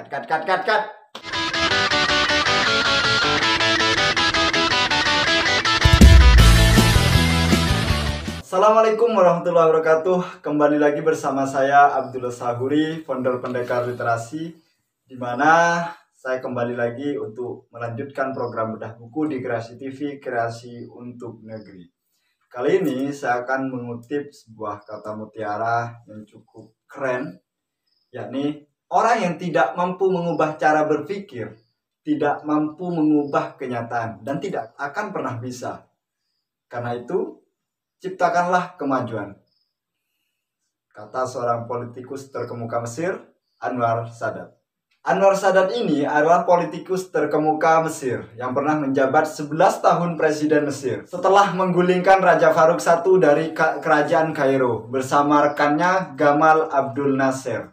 Cut. Assalamualaikum warahmatullahi wabarakatuh. Kembali lagi bersama saya Abdullah Sahuri, founder Pendekar Literasi, di mana saya kembali lagi untuk melanjutkan program bedah buku di Kreasi TV, Kreasi untuk Negeri. Kali ini saya akan mengutip sebuah kata mutiara yang cukup keren, yakni orang yang tidak mampu mengubah cara berpikir, tidak mampu mengubah kenyataan, dan tidak akan pernah bisa. Karena itu, ciptakanlah kemajuan. Kata seorang politikus terkemuka Mesir, Anwar Sadat. Anwar Sadat ini adalah politikus terkemuka Mesir yang pernah menjabat 11 tahun presiden Mesir setelah menggulingkan Raja Farouk I dari kerajaan Kairo bersama rekannya Gamal Abdul Nasser.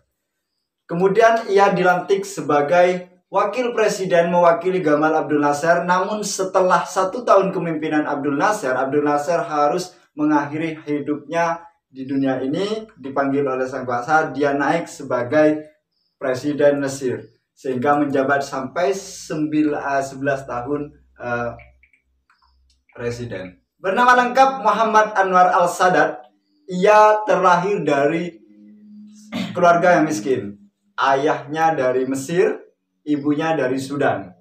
Kemudian ia dilantik sebagai wakil presiden mewakili Gamal Abdul Nasser, namun setelah 1 tahun kepemimpinan Abdul Nasser harus mengakhiri hidupnya di dunia ini, dipanggil oleh sang kuasa, dia naik sebagai presiden Mesir, sehingga menjabat sampai 11 tahun presiden. Bernama lengkap Muhammad Anwar al-Sadat. Ia terlahir dari keluarga yang miskin. Ayahnya dari Mesir, ibunya dari Sudan.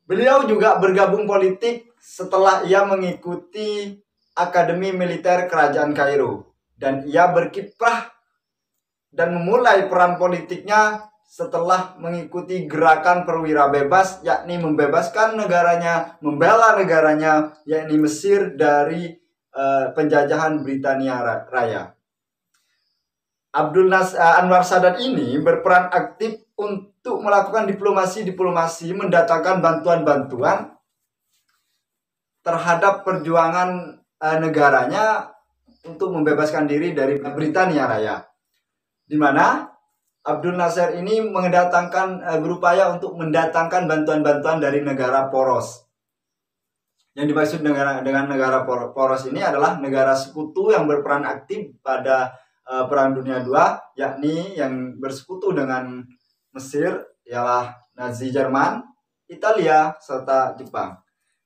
Beliau juga bergabung politik setelah ia mengikuti Akademi Militer Kerajaan Kairo, dan ia berkiprah dan memulai peran politiknya setelah mengikuti gerakan perwira bebas, yakni membebaskan negaranya, membela negaranya, yakni Mesir dari penjajahan Britania Raya. Anwar Sadat ini berperan aktif untuk melakukan diplomasi, mendatangkan bantuan-bantuan terhadap perjuangan negaranya untuk membebaskan diri dari Britania Raya, di mana Abdul Nasser ini berupaya untuk mendatangkan bantuan-bantuan dari negara poros. Yang dimaksud dengan negara poros ini adalah negara sekutu yang berperan aktif pada Perang Dunia II, yakni yang bersekutu dengan Mesir ialah Nazi Jerman, Italia, serta Jepang.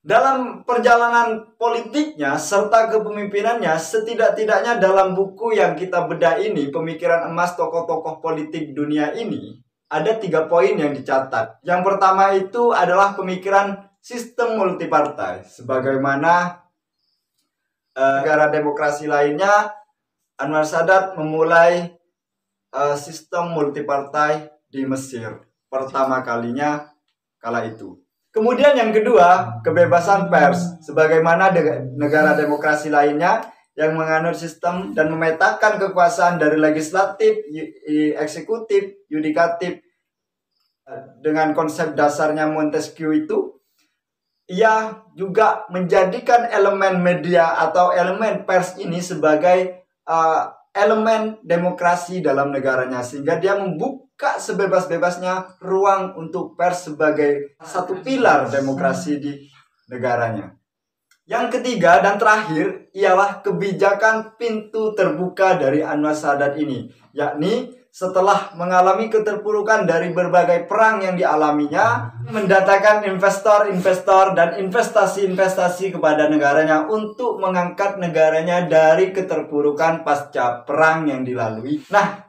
Dalam perjalanan politiknya serta kepemimpinannya, setidak-tidaknya dalam buku yang kita bedah ini, Pemikiran Emas Tokoh-Tokoh Politik Dunia ini, ada 3 poin yang dicatat. Yang pertama itu adalah pemikiran sistem multipartai. Sebagaimana negara demokrasi lainnya, Anwar Sadat memulai sistem multipartai di Mesir pertama kalinya kala itu. Kemudian yang kedua, kebebasan pers. Sebagaimana negara demokrasi lainnya yang menganut sistem dan memetakan kekuasaan dari legislatif, eksekutif, yudikatif dengan konsep dasarnya Montesquieu itu, ia juga menjadikan elemen media atau elemen pers ini sebagai elemen demokrasi dalam negaranya, sehingga dia membuka sebebas-bebasnya ruang untuk pers sebagai satu pilar demokrasi di negaranya. Yang ketiga dan terakhir ialah kebijakan pintu terbuka dari Anwar Sadat ini, yakni setelah mengalami keterpurukan dari berbagai perang yang dialaminya, mendatangkan investor-investor dan investasi-investasi kepada negaranya untuk mengangkat negaranya dari keterpurukan pasca perang yang dilalui. Nah,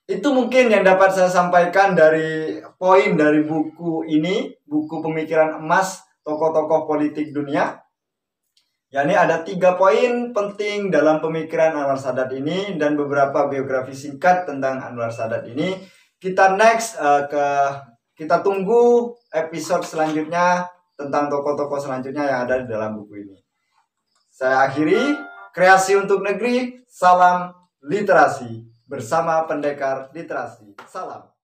itu mungkin yang dapat saya sampaikan dari poin dari buku ini, buku Pemikiran Emas Tokoh-Tokoh Politik Dunia. Yani ada 3 poin penting dalam pemikiran Anwar Sadat ini dan beberapa biografi singkat tentang Anwar Sadat ini. Kita kita tunggu episode selanjutnya tentang tokoh-tokoh selanjutnya yang ada di dalam buku ini. Saya akhiri, Kreasi untuk Negeri, salam literasi bersama Pendekar Literasi. Salam.